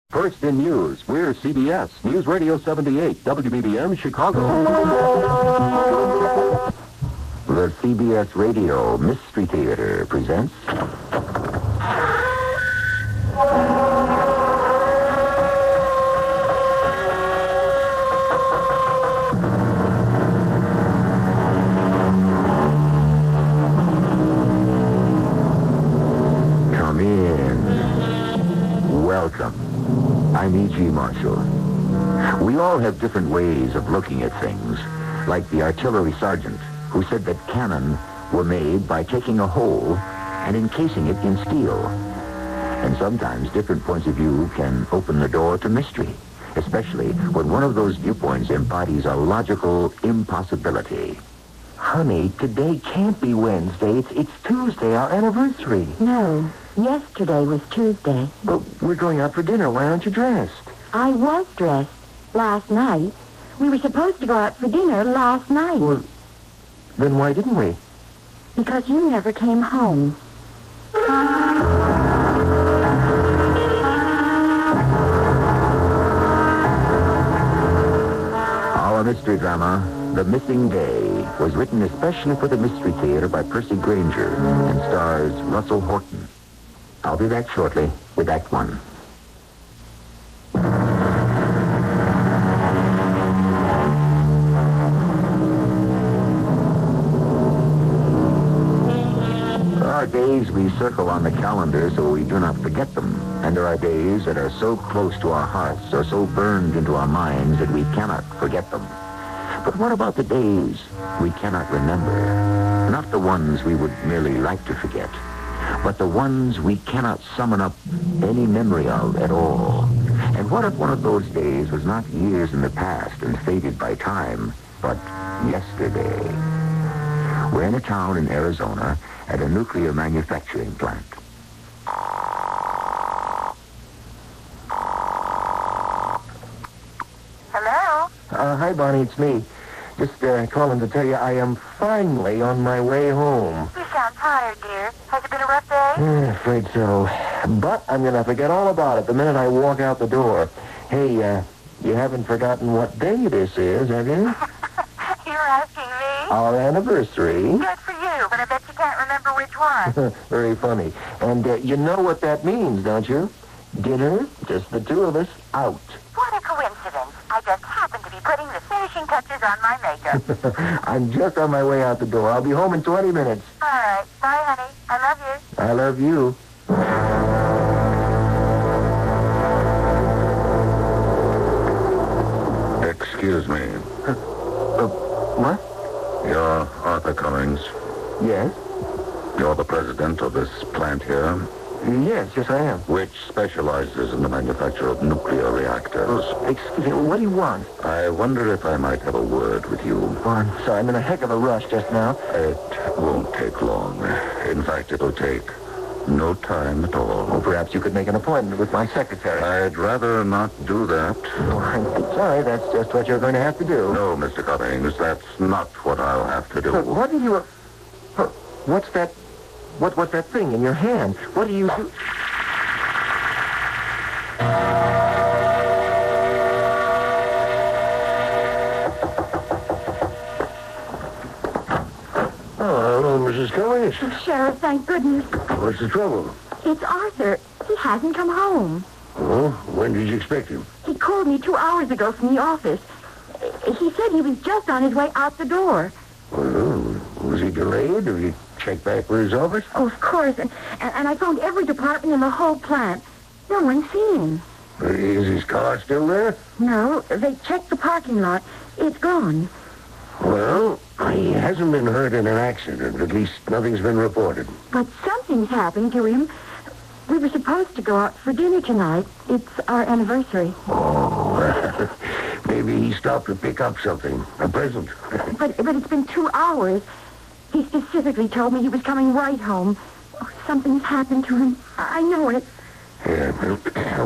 First in news, we're CBS, News Radio 78, WBBM, Chicago. The CBS Radio Mystery Theater presents... Come in. Welcome. I'm E.G. Marshall. We all have different ways of looking at things, like the artillery sergeant who said that cannon were made by taking a hole and encasing it in steel. And sometimes different points of view can open the door to mystery, especially when one of those viewpoints embodies a logical impossibility. Honey, today can't be Wednesday. It's Tuesday, our anniversary. No, yesterday was Tuesday. But we're going out for dinner. Why aren't you dressed? I was dressed last night. We were supposed to go out for dinner last night. Well, then why didn't we? Because you never came home. Our mystery drama, The Missing Day, was written especially for the Mystery Theater by Percy Granger and stars Russell Horton. I'll be back shortly with Act One. There are days we circle on the calendar so we do not forget them. And there are days that are so close to our hearts or so burned into our minds that we cannot forget them. But what about the days we cannot remember? Not the ones we would merely like to forget, but the ones we cannot summon up any memory of at all. And what if one of those days was not years in the past and faded by time, but yesterday? We're in a town in Arizona at a nuclear manufacturing plant. Hello? Hi, Bonnie, it's me. Just calling to tell you I am finally on my way home. You sound tired, dear. Has it been a rough day? Afraid so. But I'm going to forget all about it the minute I walk out the door. Hey, you haven't forgotten what day this is, have you? You're asking me? Our anniversary. Good for you, but I bet you can't remember which one. Very funny. And you know what that means, don't you? Dinner, just the two of us, out. What a coincidence. I just happened to be putting the finishing touches on my makeup. I'm just on my way out the door. I'll be home in 20 minutes. All right. Bye, honey. I love you. I love you. Excuse me. What? You're Arthur Cummings. Yes? You're the president of this plant here, Yes, I am. which specializes in the manufacture of nuclear reactors. Excuse me, what do you want? I wonder if I might have a word with you. Oh, I'm sorry, I'm in a heck of a rush just now. It won't take long. In fact, it'll take no time at all. Well, perhaps you could make an appointment with my secretary. I'd rather not do that. Oh, I'm sorry, that's just what you're going to have to do. No, Mr. Cummings, that's not what I'll have to do. But what do you... What's that... What's that thing in your hand? What do you do? Oh, hello, Mrs. Cummings. Sheriff, thank goodness. What's the trouble? It's Arthur. He hasn't come home. Oh, when did you expect him? He called me 2 hours ago from the office. He said he was just on his way out the door. Well, was he delayed? Have you checked back for his office? Oh, of course. And I phoned every department in the whole plant. No one's seen him. Is his car still there? No, they checked the parking lot. It's gone. Well, he hasn't been hurt in an accident. At least nothing's been reported. But something's happened to him. We were supposed to go out for dinner tonight. It's our anniversary. Oh, maybe he stopped to pick up something. A present. But it's been 2 hours. He specifically told me he was coming right home. Oh, something's happened to him. I know it. Yeah, well,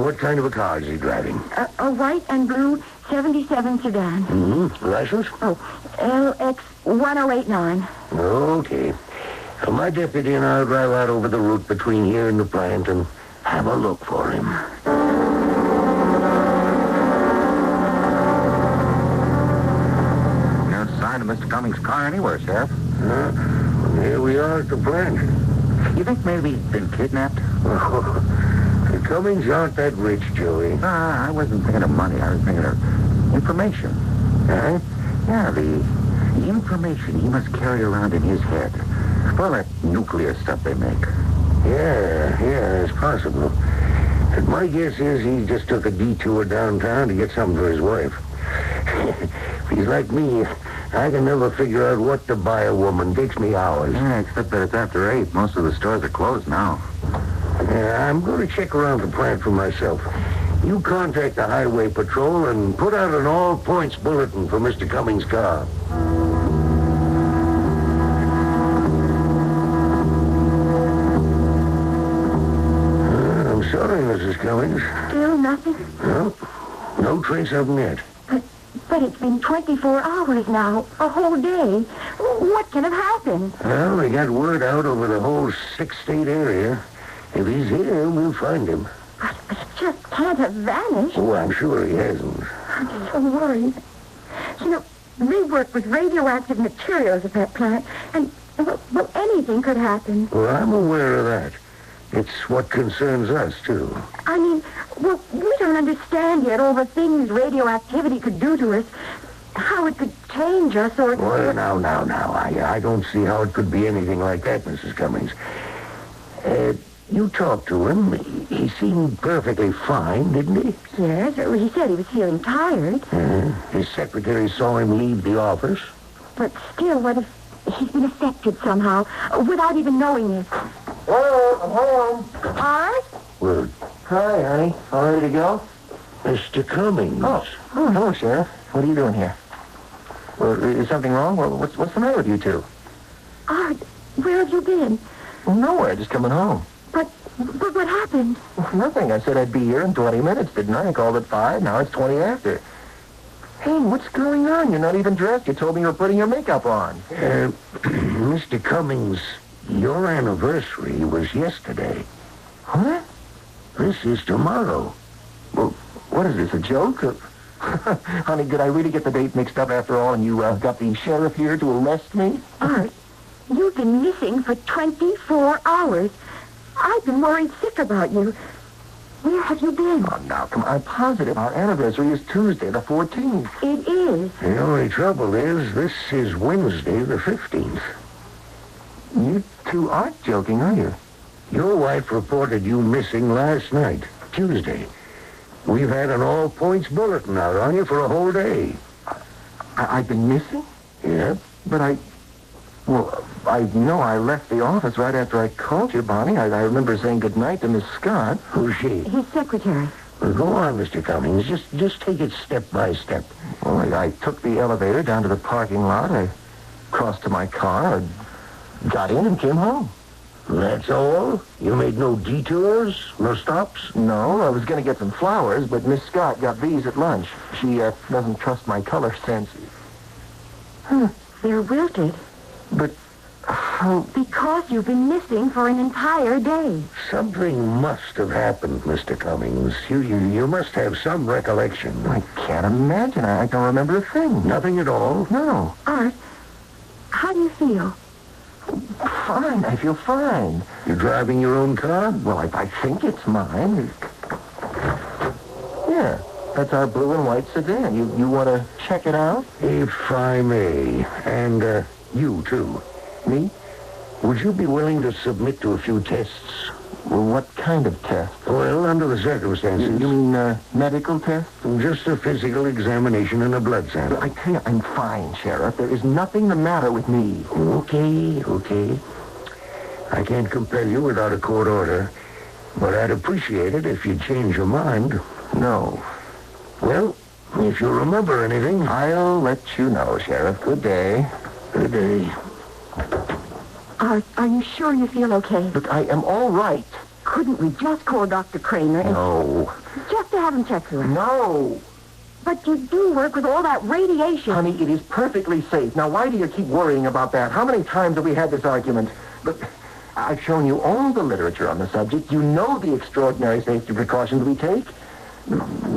what kind of a car is he driving? A white and blue 77 sedan. Mm-hmm. License? Oh, LX 1089. Okay. My deputy and I'll drive out over the route between here and the plant and have a look for him. far anywhere, Sheriff. Here we are at the plant. You think maybe he's been kidnapped? The Cummings aren't that rich, Joey. I wasn't thinking of money. I was thinking of information. Huh? Yeah, the information he must carry around in his head. All that nuclear stuff they make. Yeah, it's possible. But my guess is he just took a detour downtown to get something for his wife. If he's like me, I can never figure out what to buy a woman. Takes me hours. Yeah, except that it's after 8. Most of the stores are closed now. Yeah, I'm going to check around the plant for myself. You contact the highway patrol and put out an all-points bulletin for Mr. Cummings' car. I'm sorry, Mrs. Cummings. Still nothing? No trace of him yet. But it's been 24 hours now, a whole day. What can have happened? Well, they got word out over the whole 6-state area. If he's here, we'll find him. But he just can't have vanished. Oh, I'm sure he hasn't. I'm so worried. You know, they work with radioactive materials at that plant, and, well, anything could happen. Well, I'm aware of that. It's what concerns us, too. I mean, well, we don't understand yet all the things radioactivity could do to us, how it could change us, or... Well, now. I don't see how it could be anything like that, Mrs. Cummings. You talked to him. He seemed perfectly fine, didn't he? Yes, he said he was feeling tired. His secretary saw him leave the office. But still, what if he's been affected somehow, without even knowing it? Hello, I'm home. Art? Well, Hi, honey. All ready to go? Mr. Cummings. Oh, hello, Sheriff. What are you doing here? Well, is something wrong? Well, what's the matter with you two? Art, where have you been? Well, nowhere, just coming home. But what happened? Nothing. I said I'd be here in 20 minutes, didn't I? I called at 5. Now it's 20 after. Hey, what's going on? You're not even dressed. You told me you were putting your makeup on. Mr. Cummings, your anniversary was yesterday. What? This is tomorrow. Well, what is this, a joke? Honey, did I really get the date mixed up after all, and you got the sheriff here to arrest me? Art, you've been missing for 24 hours. I've been worried sick about you. Where have you been? Oh, now, come on. I'm positive our anniversary is Tuesday, the 14th. It is. The only trouble is this is Wednesday, the 15th. You two aren't joking, are you? Your wife reported you missing last night, Tuesday. We've had an all-points bulletin out on you for a whole day. I've been missing? Yeah? But I know I left the office right after I called you, Bonnie. I remember saying goodnight to Miss Scott. Who's she? His secretary. Well, go on, Mr. Cummings. Just take it step by step. Well, I took the elevator down to the parking lot. I crossed to my car, got in and came home. That's all? You made no detours? No stops? No, I was going to get some flowers, but Miss Scott got these at lunch. She doesn't trust my color sense. They're wilted. But how... Because you've been missing for an entire day. Something must have happened, Mr. Cummings. You must have some recollection. I can't imagine. I don't remember a thing. Nothing at all? No. Art, how do you feel? Fine. I feel fine. You're driving your own car? Well, I think it's mine. Yeah. That's our blue and white sedan. You want to check it out? If I may. And, you, too. Me? Would you be willing to submit to a few tests? Well, what kind of test? Well, under the circumstances. You mean medical test? Just a physical examination and a blood sample. I tell you, I'm fine, Sheriff. There is nothing the matter with me. Okay. I can't compel you without a court order, but I'd appreciate it if you'd change your mind. No. Well, if you remember anything... I'll let you know, Sheriff. Good day. Good day. Art, are you sure you feel okay? Look, I am all right. Couldn't we just call Dr. Kramer and... No. Just to have him check you? No. But you do work with all that radiation. Honey, it is perfectly safe. Now, why do you keep worrying about that? How many times have we had this argument? Look, I've shown you all the literature on the subject. You know the extraordinary safety precautions we take.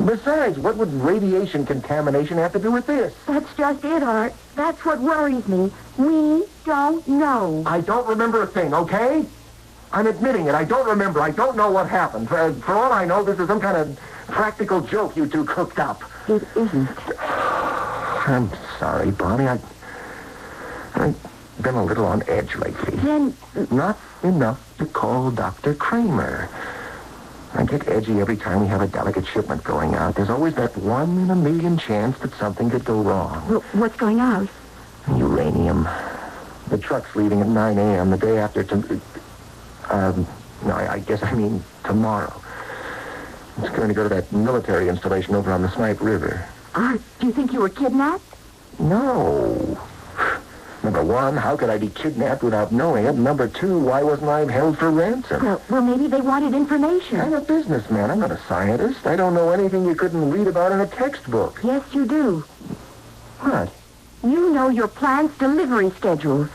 Besides, what would radiation contamination have to do with this? That's just it, Art. That's what worries me. We don't know. I don't remember a thing, okay? I'm admitting it. I don't remember. I don't know what happened. For all I know, this is some kind of practical joke you two cooked up. It isn't. I'm sorry, Bonnie. I've been a little on edge lately. Then... Not enough to call Dr. Kramer. I get edgy every time we have a delicate shipment going out. There's always that 1 in a million chance that something could go wrong. Well, what's going out? Uranium. The truck's leaving at 9 a.m. the day after I guess I mean tomorrow. It's going to go to that military installation over on the Snipe River. Art, do you think you were kidnapped? No. Number one, how could I be kidnapped without knowing it? Number two, why wasn't I held for ransom? Well, maybe they wanted information. I'm a businessman. I'm not a scientist. I don't know anything you couldn't read about in a textbook. Yes, you do. What? You know your plant's delivery schedules.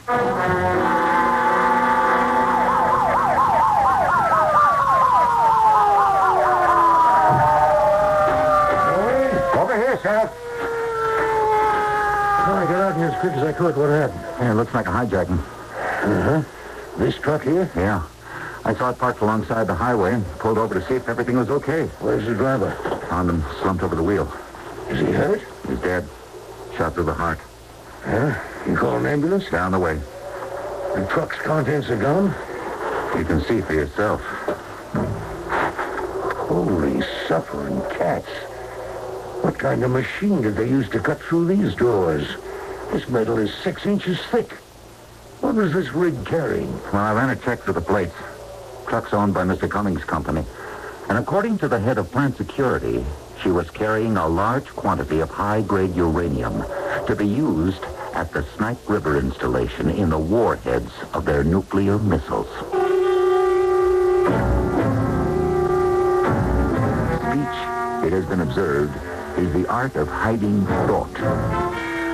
Over here, Sherriff. I got out here as quick as I could. What happened? Yeah, it looks like a hijacking. Uh-huh. This truck here? Yeah. I saw it parked alongside the highway and pulled over to see if everything was okay. Where's the driver? Found him slumped over the wheel. Is he hurt? He's dead. Shot through the heart. Huh? You call an ambulance? Down the way. The truck's contents are gone? You can see for yourself. Holy suffering cats. What kind of machine did they use to cut through these doors? This metal is 6 inches thick. What was this rig carrying? Well, I ran a check through the plates. Truck's owned by Mr. Cummings' company. And according to the head of plant security, she was carrying a large quantity of high-grade uranium to be used at the Snipe River installation in the warheads of their nuclear missiles. Speech, it has been observed, is the art of hiding thought.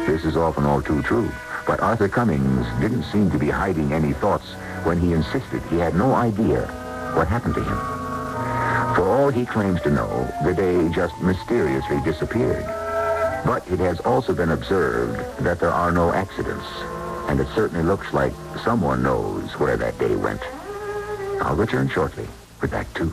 This is often all too true, but Arthur Cummings didn't seem to be hiding any thoughts when he insisted he had no idea what happened to him. For all he claims to know, the day just mysteriously disappeared. But it has also been observed that there are no accidents, and it certainly looks like someone knows where that day went. I'll return shortly with Act 2.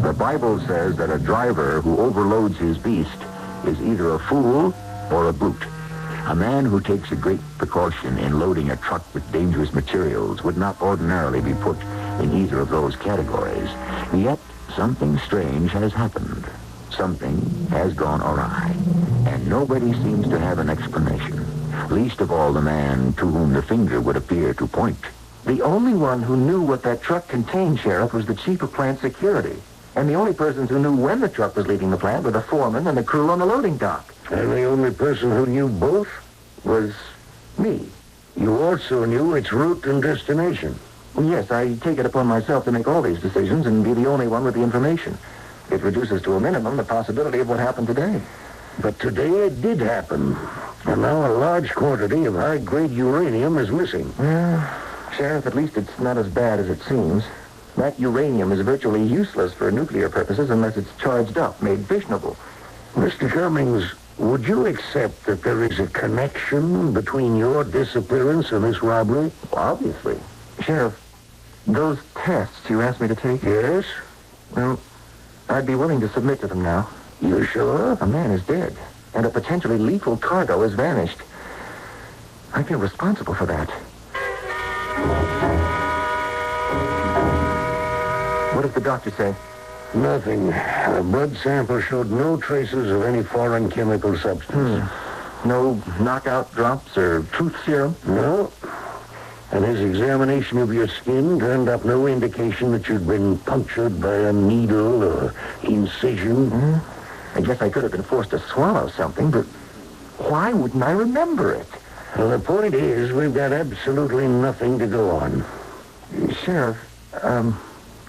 The Bible says that a driver who overloads his beast is either a fool or a brute. A man who takes a great precaution in loading a truck with dangerous materials would not ordinarily be put in either of those categories. Yet, something strange has happened. Something has gone awry. And nobody seems to have an explanation. Least of all the man to whom the finger would appear to point. The only one who knew what that truck contained, Sheriff, was the chief of plant security. And the only persons who knew when the truck was leaving the plant were the foreman and the crew on the loading dock. And the only person who knew both? Was me. You also knew its route and destination. Yes, I take it upon myself to make all these decisions and be the only one with the information. It reduces to a minimum the possibility of what happened today. But today it did happen. And now a large quantity of high-grade uranium is missing. Well, Sheriff, at least it's not as bad as it seems. That uranium is virtually useless for nuclear purposes unless it's charged up, made fissionable. Mr. Cummings, would you accept that there is a connection between your disappearance and this robbery? Obviously. Sheriff, those tests you asked me to take? Yes? Well, I'd be willing to submit to them now. You sure? A man is dead, and a potentially lethal cargo has vanished. I feel responsible for that. What does the doctor say? Nothing. The blood sample showed no traces of any foreign chemical substance. No knockout drops or truth serum? No. And his examination of your skin turned up no indication that you'd been punctured by a needle or incision. I guess I could have been forced to swallow something, but why wouldn't I remember it? Well, the point is, we've got absolutely nothing to go on. Sheriff,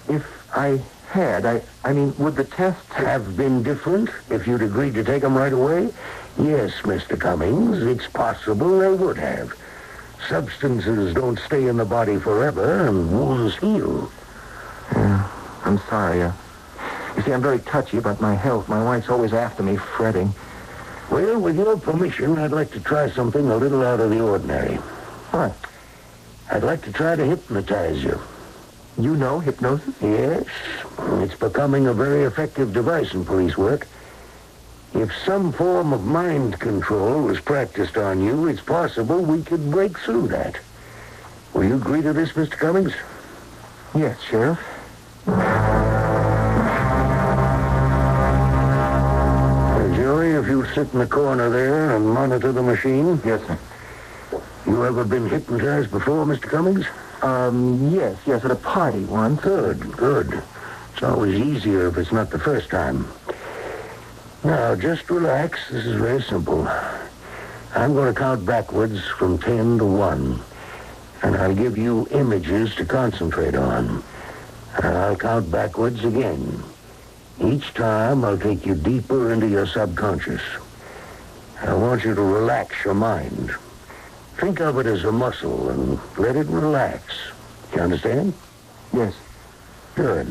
if I had, I mean, would the tests have been different if you'd agreed to take them right away? Yes, Mr. Cummings, it's possible they would have. Substances don't stay in the body forever, and wounds heal. Yeah, I'm sorry. You see, I'm very touchy about my health. My wife's always after me, fretting. Well, with your permission, I'd like to try something a little out of the ordinary. What? I'd like to try to hypnotize you. You know hypnosis? Yes. It's becoming a very effective device in police work. If some form of mind control was practiced on you, it's possible we could break through that. Will you agree to this, Mr. Cummings? Yes, Sheriff. Joey, if you sit in the corner there and monitor the machine. Yes, sir. You ever been hypnotized before, Mr. Cummings? Yes, at a party once. Good. It's always easier if it's not the first time. Now, just relax. This is very simple. I'm going to count backwards from 10 to 1. And I'll give you images to concentrate on. And I'll count backwards again. Each time, I'll take you deeper into your subconscious. I want you to relax your mind. Think of it as a muscle and let it relax. You understand? Yes. Good.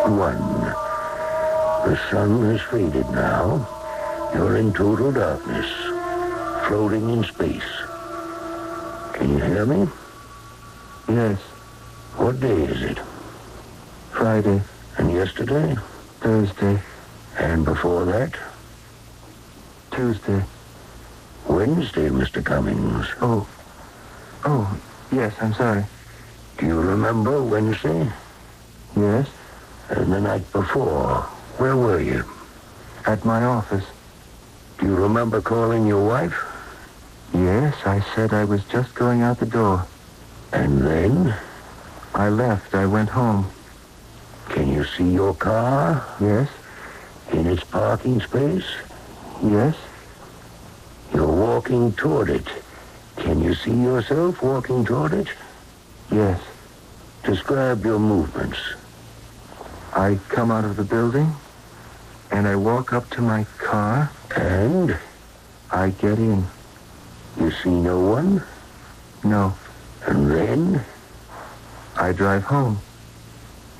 1. The sun has faded now. You're in total darkness, floating in space. Can you hear me? Yes. What day is it? Friday. And yesterday? Thursday. And before that? Tuesday. Wednesday, Mr. Cummings. Oh, yes, I'm sorry. Do you remember Wednesday? Yes. And the night before, where were you? At my office. Do you remember calling your wife? Yes, I said I was just going out the door. And then? I left. I went home. Can you see your car? Yes. In its parking space? Yes. You're walking toward it. Can you see yourself walking toward it? Yes. Describe your movements. I come out of the building, and I walk up to my car. And? I get in. You see no one? No. And then? I drive home.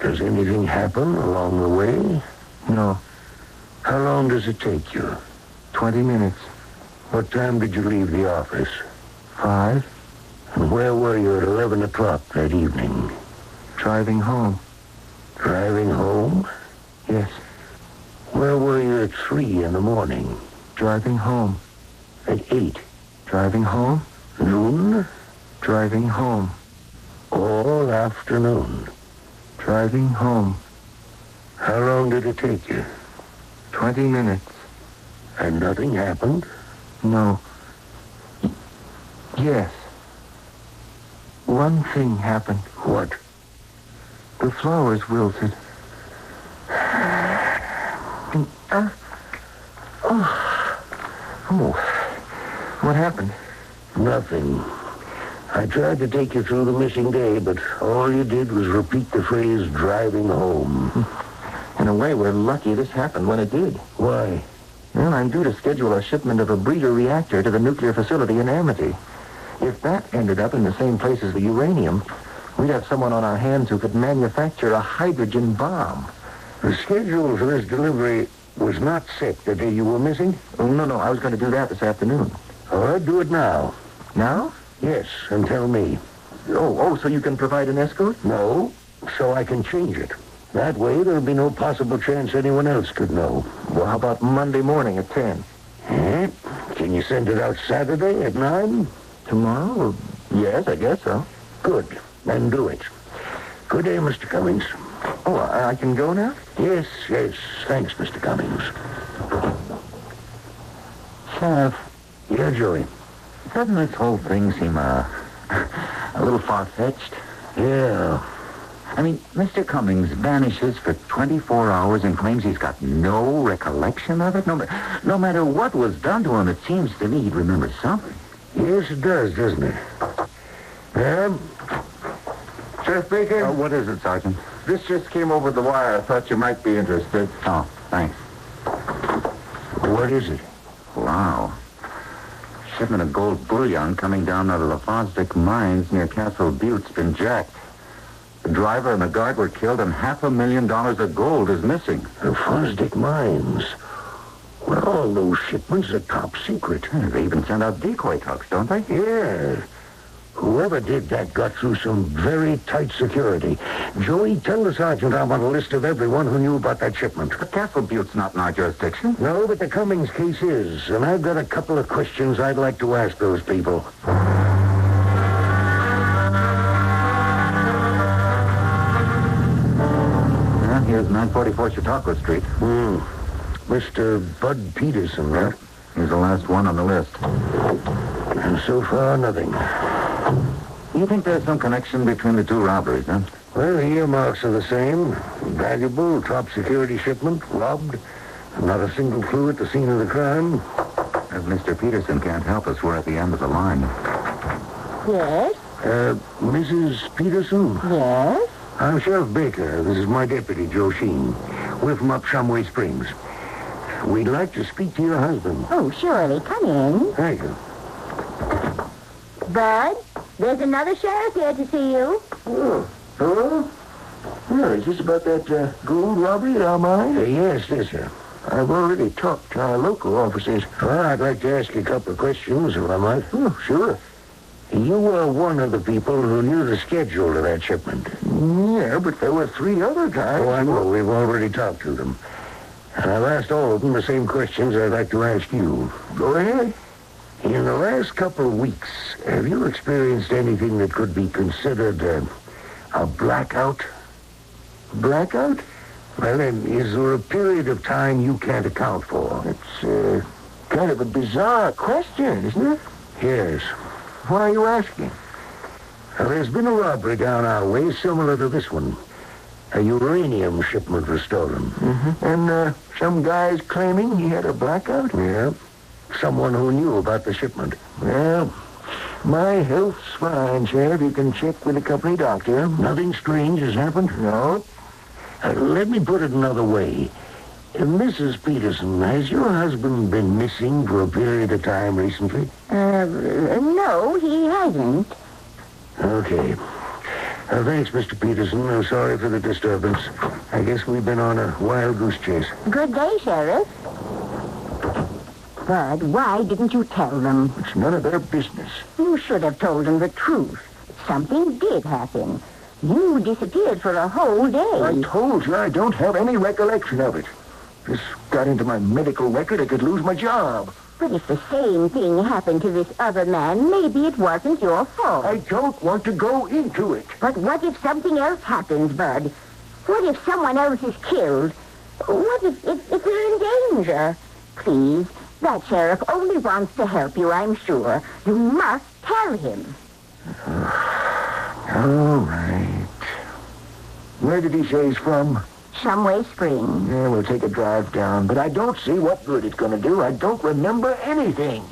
Does anything happen along the way? No. How long does it take you? 20 minutes. What time did you leave the office? 5. And where were you at 11 o'clock that evening? Driving home. Driving home? Yes. Where were you at 3 in the morning? Driving home. At 8? Driving home. Noon? Driving home. All afternoon. Driving home. How long did it take you? 20 minutes. And nothing happened? No. Yes. One thing happened. What? The flowers wilted. What happened? Nothing. I tried to take you through the missing day, but all you did was repeat the phrase, driving home. In a way, we're lucky this happened when it did. Why? Well, I'm due to schedule a shipment of a breeder reactor to the nuclear facility in Amity. If that ended up in the same place as the uranium, we'd have someone on our hands who could manufacture a hydrogen bomb. The schedule for this delivery was not set the day you were missing? Oh, no, I was going to do that this afternoon. All right, do it now. Now? Yes, and tell me. Oh, so you can provide an escort? No, so I can change it. That way, there'll be no possible chance anyone else could know. Well, how about Monday morning at 10? Can you send it out Saturday at 9? Tomorrow? Yes, I guess so. Good. Then do it. Good day, Mr. Cummings. Oh, I can go now? Yes. Thanks, Mr. Cummings. Sheriff, Yeah, Joey. doesn't this whole thing seem a little far-fetched? Yeah. I mean, Mr. Cummings vanishes for 24 hours and claims he's got no recollection of it? No matter what was done to him, it seems to me he'd remember something. Yes, it does, doesn't it? Sheriff Baker? What is it, Sergeant? This just came over the wire. I thought you might be interested. Oh, thanks. What is it? Wow. Shipment of gold bullion coming down out of the Fosdick mines near Castle Butte's been jacked. The driver and the guard were killed, and $500,000 of gold is missing. The Fosdick mines. Well, all those shipments are top secret. They even send out decoy trucks, don't they? Yeah. Whoever did that got through some very tight security. Joey, tell the sergeant I'm on a list of everyone who knew about that shipment. But Castle Butte's not in our jurisdiction. No, but the Cummings case is, and I've got a couple of questions I'd like to ask those people. Well, here's 944 Chautauqua Street. Mr. Bud Peterson, right? He's the last one on the list. And so far, nothing. You think there's some connection between the two robberies, huh? Well, the earmarks are the same. Valuable, top security shipment, robbed. Not a single clue at the scene of the crime. If Mr. Peterson can't help us, we're at the end of the line. Yes? Mrs. Peterson? Yes? I'm Sheriff Baker. This is my deputy, Joe Sheen. We're from up Shumway Springs. We'd like to speak to your husband. Oh, surely. Come in. Thank you. Bud, there's another sheriff here to see you. Oh, hello? Yeah, is this about that gold robbery at our mine? Yes, sir. I've already talked to our local officers. Well, I'd like to ask you a couple of questions, if I might. Oh, sure. You were one of the people who knew the schedule of that shipment. Yeah, but there were 3 other guys. Oh, I know. We've already talked to them. And I've asked all of them the same questions I'd like to ask you. Go ahead. In the last couple of weeks, have you experienced anything that could be considered a blackout? Blackout? Well, then, is there a period of time you can't account for? It's kind of a bizarre question, isn't it? Yes. Why are you asking? Well, there's been a robbery down our way similar to this one. A uranium shipment was stolen. Mm-hmm. And some guy's claiming he had a blackout? Yeah. Someone who knew about the shipment. Well, my health's fine, Sheriff. You can check with the company doctor. Nothing strange has happened? No. Let me put it another way. Mrs. Peterson, has your husband been missing for a period of time recently? No, he hasn't. Okay. Thanks, Mr. Peterson. I'm sorry for the disturbance. I guess we've been on a wild goose chase. Good day, Sheriff. Bud, why didn't you tell them? It's none of their business. You should have told them the truth. Something did happen. You disappeared for a whole day. I told you I don't have any recollection of it. This got into my medical record, I could lose my job. But if the same thing happened to this other man, maybe it wasn't your fault. I don't want to go into it. But what if something else happens, Bud? What if someone else is killed? What if you're in danger? Please, that sheriff only wants to help you, I'm sure. You must tell him. All right. Where did he say he's from? Shumway Springs. Yeah, we'll take a drive down, but I don't see what good it's going to do. I don't remember anything.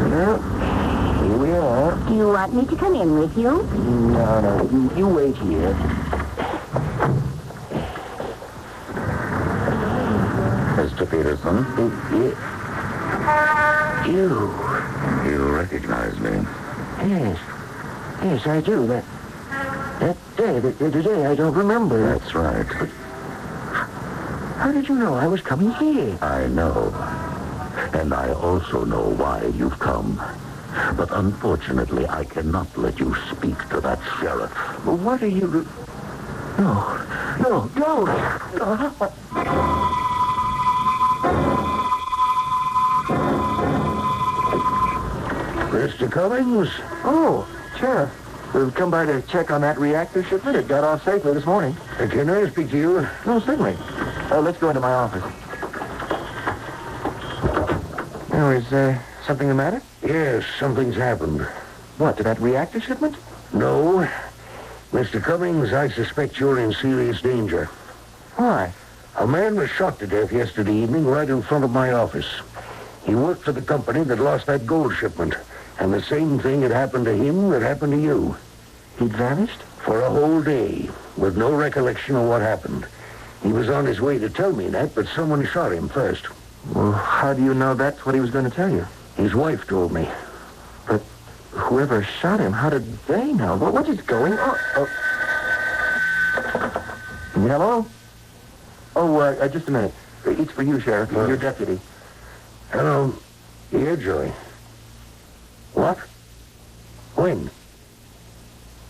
Well, here we are. Do you want me to come in with you? No, you wait here. Mr. Peterson? You recognize me? Yes, I do. That day, the day I don't remember. That's right. But how did you know I was coming here? I know. And I also know why you've come. But unfortunately, I cannot let you speak to that sheriff. What are you... No, don't. Mr. Cummings? Oh, Sheriff. We've come by to check on that reactor shipment. It got off safely this morning. Can I speak to you? No, certainly. Let's go into my office. Oh, is something the matter? Yes, something's happened. What, to that reactor shipment? No. Mr. Cummings, I suspect you're in serious danger. Why? A man was shot to death yesterday evening right in front of my office. He worked for the company that lost that gold shipment. And the same thing had happened to him that happened to you. He'd vanished? For a whole day, with no recollection of what happened. He was on his way to tell me that, but someone shot him first. Well, how do you know that's what he was going to tell you? His wife told me. But whoever shot him, how did they know? What is going on? Oh. Hello? Oh, just a minute. It's for you, Sheriff. Your deputy. Hello. Here, Joey. What? When?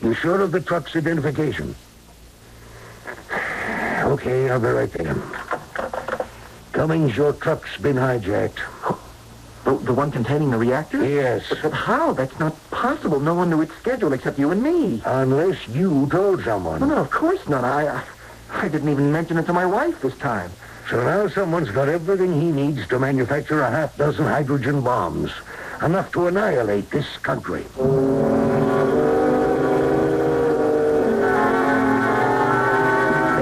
You sure of the truck's identification? Okay, I'll be right there. Cummings, your truck's been hijacked. The one containing the reactor? Yes. But how? That's not possible. No one knew its schedule except you and me. Unless you told someone. Well, no, of course not. I didn't even mention it to my wife this time. So now someone's got everything he needs to manufacture a half-dozen hydrogen bombs. Enough to annihilate this country.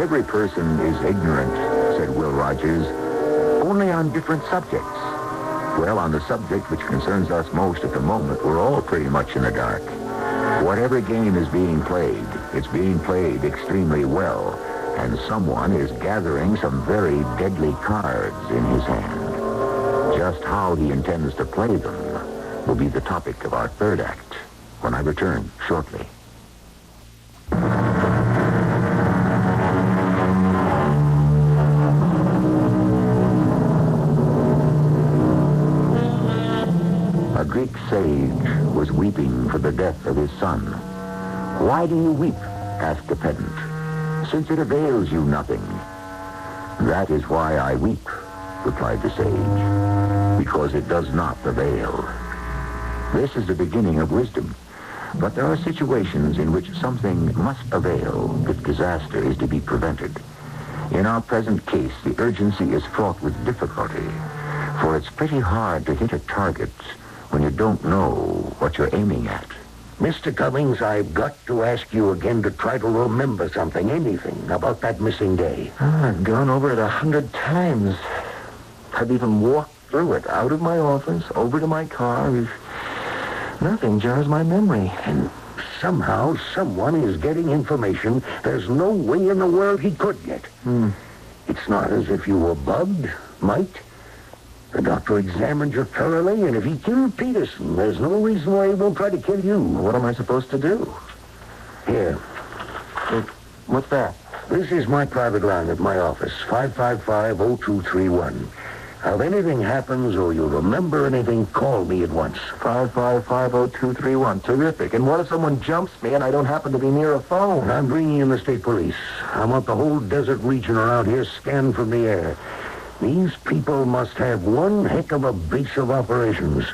Every person is ignorant, said Will Rogers, only on different subjects. Well, on the subject which concerns us most at the moment, we're all pretty much in the dark. Whatever game is being played, it's being played extremely well, and someone is gathering some very deadly cards in his hand. Just how he intends to play them will be the topic of our third act when I return shortly. A Greek sage was weeping for the death of his son. "Why do you weep?" asked the pedant. "Since it avails you nothing." "That is why I weep," replied the sage, "because it does not avail." This is the beginning of wisdom. But there are situations in which something must avail if disaster is to be prevented. In our present case, the urgency is fraught with difficulty, for it's pretty hard to hit a target when you don't know what you're aiming at. Mr. Cummings, I've got to ask you again to try to remember something, anything, about that missing day. I've gone over it 100 times. I've even walked through it, out of my office, over to my car. Nothing jars my memory. And somehow someone is getting information there's no way in the world he could get. It's not as if you were bugged, might. The doctor examined you thoroughly, and if he killed Peterson, there's no reason why he won't try to kill you. What am I supposed to do? Here. What's that? This is my private line at my office, 555-0231. Now, if anything happens or you remember anything, call me at once. 555-0231. Terrific. And what if someone jumps me and I don't happen to be near a phone? I'm bringing in the state police. I want the whole desert region around here scanned from the air. These people must have one heck of a base of operations,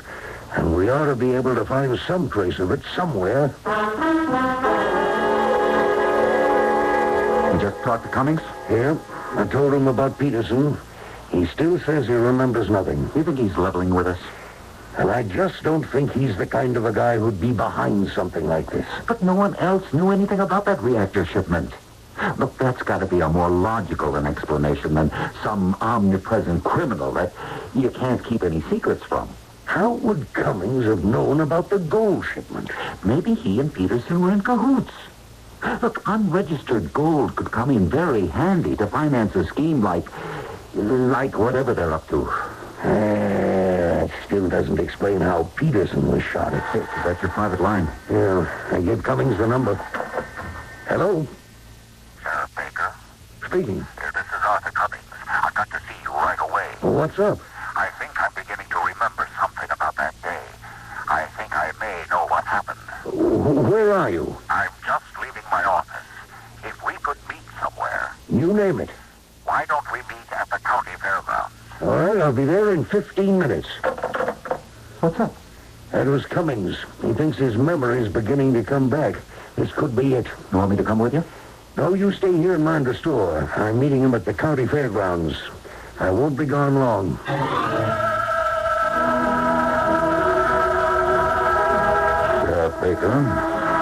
and we ought to be able to find some trace of it somewhere. You just talked to Cummings? Yeah, I told him about Peterson. He still says he remembers nothing. You think he's leveling with us? And I just don't think he's the kind of a guy who'd be behind something like this. But no one else knew anything about that reactor shipment. Look, that's got to be a more logical an explanation than some omnipresent criminal that you can't keep any secrets from. How would Cummings have known about the gold shipment? Maybe he and Peterson were in cahoots. Look, unregistered gold could come in very handy to finance a scheme like whatever they're up to. That still doesn't explain how Peterson was shot. That's your private line. Yeah, I gave Cummings the number. Hello? Sheriff Baker? Speaking. This is Arthur Cummings. I've got to see you right away. Well, what's up? I think I'm beginning to remember something about that day. I think I may know what happened. Where are you? I'm just leaving my office. If we could meet somewhere. You name it. Why don't we meet at the county fairgrounds? All right, I'll be there in 15 minutes. What's up? That was Cummings. He thinks his memory's beginning to come back. This could be it. You want me to come with you? No, you stay here and mind the store. I'm meeting him at the county fairgrounds. I won't be gone long. Sheriff Baker?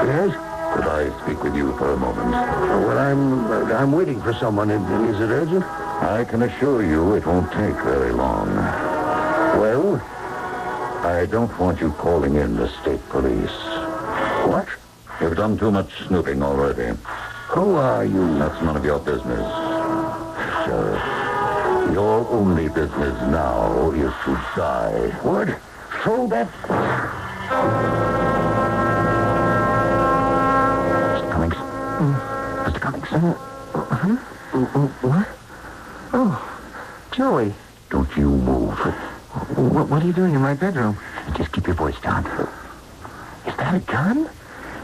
Yes? Could I speak with you for a moment? Well, I'm waiting for someone. Is it urgent? I can assure you it won't take very long. Well, I don't want you calling in the state police. What? You've done too much snooping already. Who are you? That's none of your business. Sheriff, your only business now is to die. What? Throw that... Mr. Cummings. Mr. Cummings. What? Oh, Joey. Don't you move. What are you doing in my bedroom? Just keep your voice down. Is that a gun?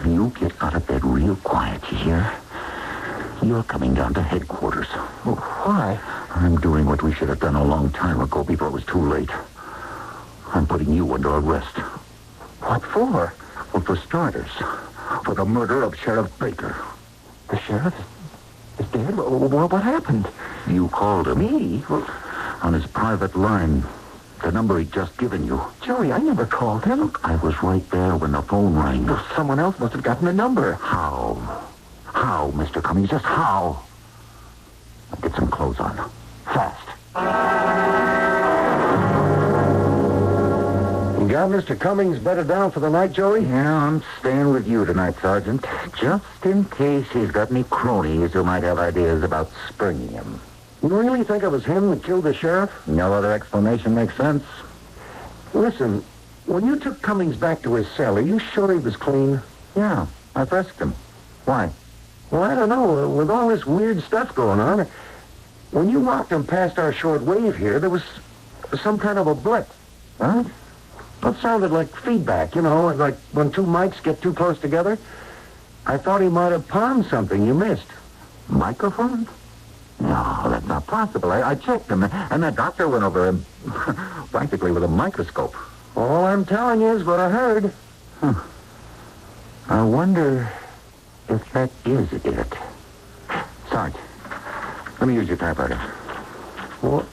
You get out of bed real quiet, you hear? You're coming down to headquarters. Why? I'm doing what we should have done a long time ago before it was too late. I'm putting you under arrest. What for? Well, for starters, for the murder of Sheriff Baker. The sheriff is dead? What happened? You called him. Me? On his private line. The number he'd just given you. Joey, I never called him. I was right there when the phone rang. Well, someone else must have gotten the number. How? How, Mr. Cummings? Just how? Get some clothes on. Fast. You got Mr. Cummings bedded down for the night, Joey? Yeah, I'm staying with you tonight, Sergeant. Just in case he's got any cronies who might have ideas about springing him. You really think it was him that killed the sheriff? No other explanation makes sense. Listen, when you took Cummings back to his cell, are you sure he was clean? Yeah, I frisked him. Why? Well, I don't know. With all this weird stuff going on, when you walked him past our short wave here, there was some kind of a blip. Huh? It sounded like feedback, like when two mics get too close together. I thought he might have palmed something you missed. Microphone? No, that's not possible. I checked him, and that doctor went over him practically with a microscope. All I'm telling you is what I heard. I wonder if that is it. Sarge, let me use your typewriter. What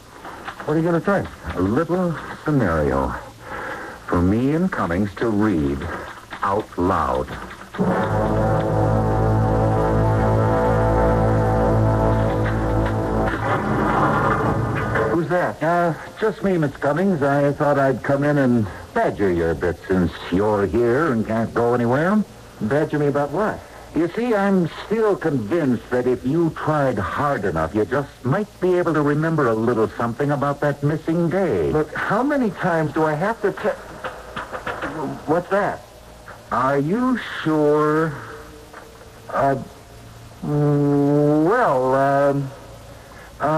are you going to try? A little scenario for me and Cummings to read out loud. Who's that? Just me, Miss Cummings. I thought I'd come in and badger you a bit since you're here and can't go anywhere. Badger me about what? You see, I'm still convinced that if you tried hard enough, you just might be able to remember a little something about that missing day. Look, how many times do I have to tell... What's that? Are you sure?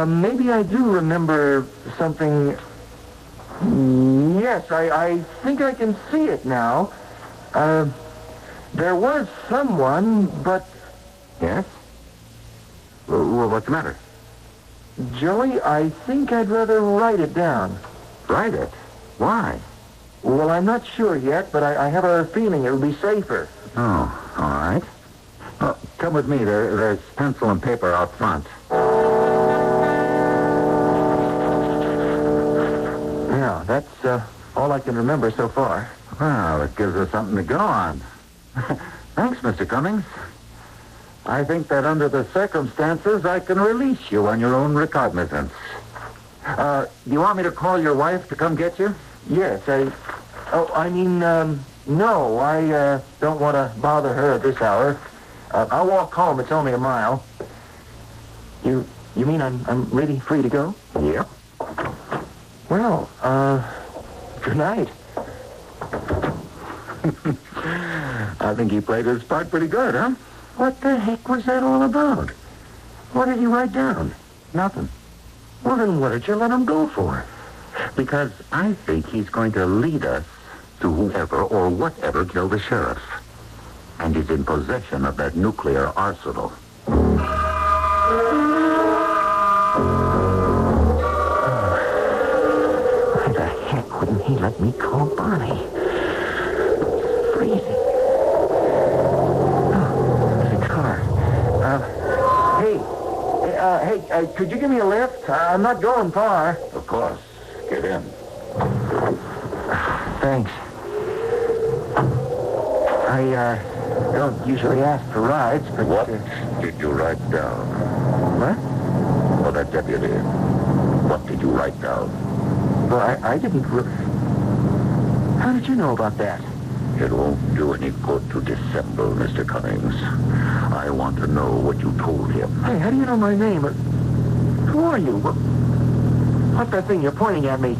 Maybe I do remember something. Yes, I think I can see it now. There was someone, but... Yes? Well, what's the matter? Joey, I think I'd rather write it down. Write it? Why? Well, I'm not sure yet, but I have a feeling it would be safer. Oh, all right. Well, come with me. There's pencil and paper out front. Yeah, that's all I can remember so far. Well, it gives us something to go on. Thanks, Mr. Cummings. I think that under the circumstances, I can release you on your own recognizance. Do you want me to call your wife to come get you? Yes, no, I don't want to bother her at this hour. I'll walk home. It's only a mile. You mean I'm really free to go? Yep. Well, good night. I think he played his part pretty good, huh? What the heck was that all about? What did he write down? Nothing. Well, then what did you let him go for? Because I think he's going to lead us to whoever or whatever killed the sheriff. And is in possession of that nuclear arsenal. Why the heck wouldn't he let me call Bonnie? Freezing. Oh, there's a car. Hey, could you give me a lift? I'm not going far. Of course. Get in. Thanks. I don't usually ask for rides, but... What did you write down? What? Oh, that deputy. What did you write down? Well, I didn't... How did you know about that? It won't do any good to dissemble, Mr. Cummings. I want to know what you told him. Hey, how do you know my name? Who are you? What's that thing you're pointing at me?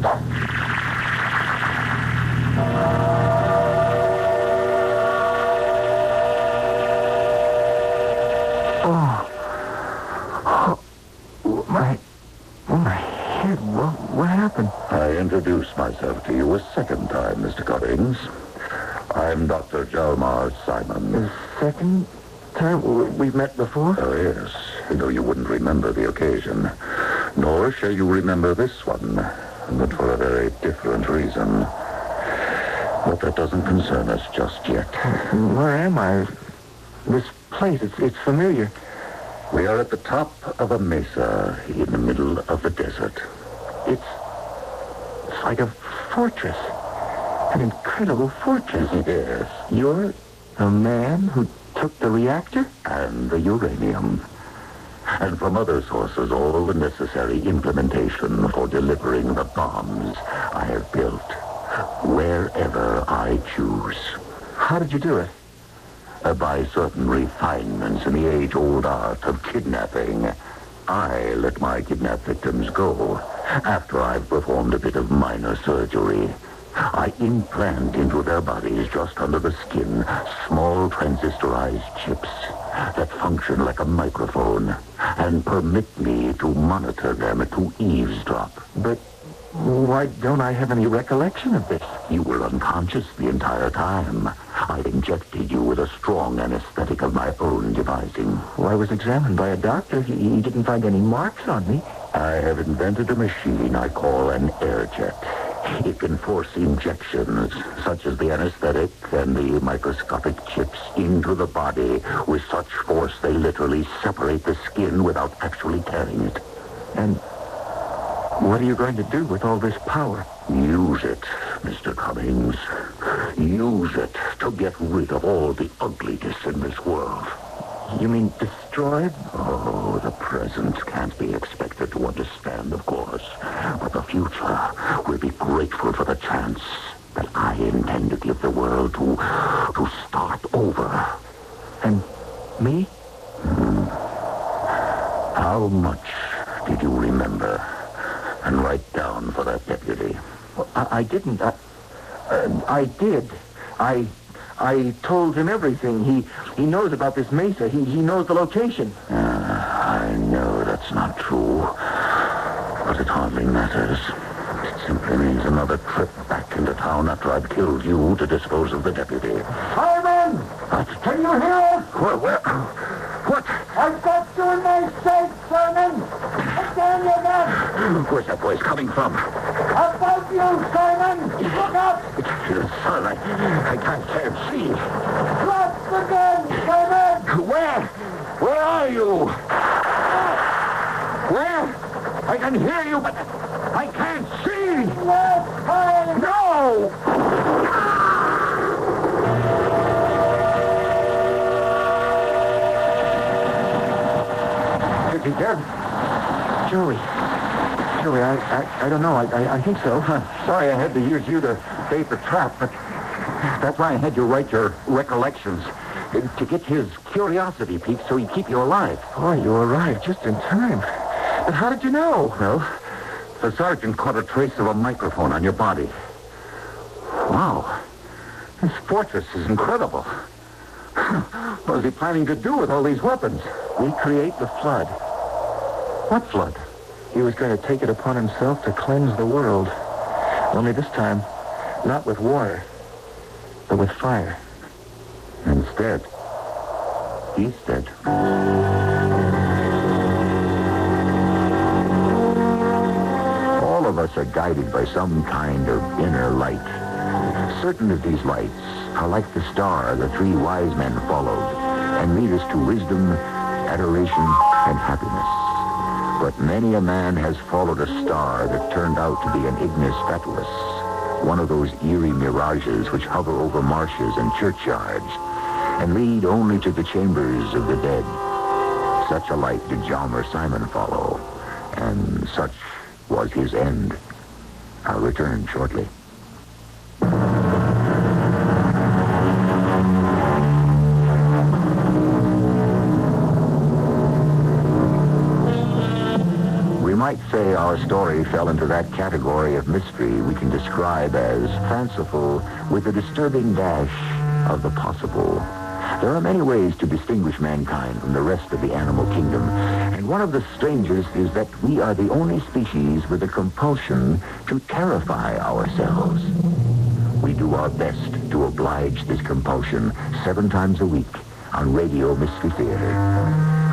My head. What happened? I introduced myself to you a second time, Mr. Cummings. I'm Dr. Jalmar Simon. The second time we've met before? Oh, yes. Though you wouldn't remember the occasion. Nor shall you remember this one. But for a very different reason. But that doesn't concern us just yet. Where am I? This place, it's familiar. We are at the top of a mesa in the middle of the desert. It's like a fortress. An incredible fortress. Yes. You're the man who took the reactor? And the uranium. And from other sources, all the necessary implementation for delivering the bombs I have built wherever I choose. How did you do it? By certain refinements in the age-old art of kidnapping. I let my kidnapped victims go after I've performed a bit of minor surgery. I implant into their bodies, just under the skin, small transistorized chips that function like a microphone and permit me to monitor them, to eavesdrop. But why don't I have any recollection of this? You were unconscious the entire time. I injected you with a strong anesthetic of my own devising. Well, I was examined by a doctor. He didn't find any marks on me. I have invented a machine I call an airjet. It can force injections, such as the anesthetic and the microscopic chips, into the body with such force they literally separate the skin without actually tearing it. And what are you going to do with all this power? Use it, Mr. Cummings. Use it to get rid of all the ugliness in this world. You mean destroy it? Oh, the present can't be expected to understand, of course. But the future will be grateful for the chance that I intend to give the world to start over. And me? How much did you remember and write down for that deputy? Well, I didn't. I did. I told him everything. He knows about this mesa. He knows the location. I know that's not true. But it hardly matters. It simply means another trip back into town after I've killed you to dispose of the deputy. Himan! What? Can you hear us? Where? What? I've got you in my sight, Simon! Put down your gun! Where's that voice coming from? Above you, Simon! Look up! It's son. I can't see. Drop the gun, Simon! Where are you? Where? I can hear you, but I can't see. Left hand! No! Is he dead? Joey, I don't know. I think so. Sorry I had to use you to bait the trap, but that's why I had you write your recollections. To get his curiosity piqued so he'd keep you alive. Boy, you arrived just in time. But how did you know? Well, the sergeant caught a trace of a microphone on your body. Wow. This fortress is incredible. What is he planning to do with all these weapons? Recreate the flood. What flood? He was going to take it upon himself to cleanse the world. Only this time, not with water, but with fire. Instead, he's dead. All of us are guided by some kind of inner light. Certain of these lights are like the star the three wise men followed and lead us to wisdom, adoration, and happiness. But many a man has followed a star that turned out to be an ignis fatuus, one of those eerie mirages which hover over marshes and churchyards and lead only to the chambers of the dead. Such a light did Jalmar Simon follow, and such was his end. I'll return shortly. We might say our story fell into that category of mystery we can describe as fanciful with a disturbing dash of the possible. There are many ways to distinguish mankind from the rest of the animal kingdom, and one of the strangest is that we are the only species with a compulsion to terrify ourselves. We do our best to oblige this compulsion 7 times a week on Radio Mystery Theater.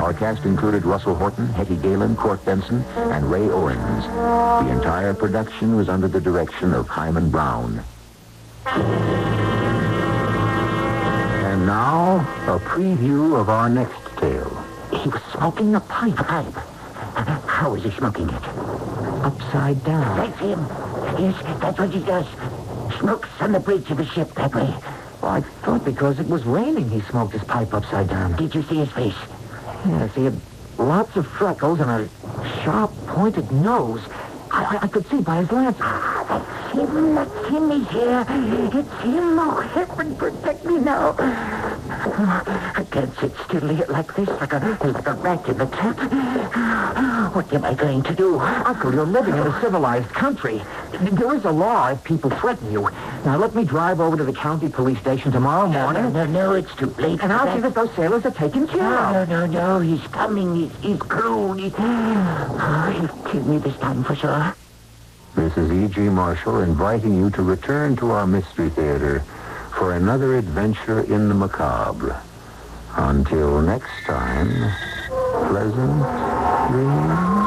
Our cast included Russell Horton, Hetty, Galen, Benson, and Ray Owens. The entire production was under the direction of Himan Brown. And now, a preview of our next tale. He was smoking a pipe. How is he smoking it? Upside down. That's him. Yes, that's what he does. Smokes on the bridge of the ship that way. Well, I thought because it was raining he smoked his pipe upside down. Did you see his face? Yes, he had lots of freckles and a sharp, pointed nose. I could see by his lantern. That's him. That's him. He's here. It's him. Oh, heaven protect me now. I can't sit still like this, like a rat in the trap. What am I going to do? Uncle, you're living in a civilized country. There is a law if people threaten you. Now, let me drive over to the county police station tomorrow morning. No, it's too late. And I'll see that those sailors are taken care of. No, he's coming. He's cruel. He'll kill me this time for sure. This is E.G. Marshall inviting you to return to our Mystery Theater for another adventure in the macabre. Until next time, pleasant dreams.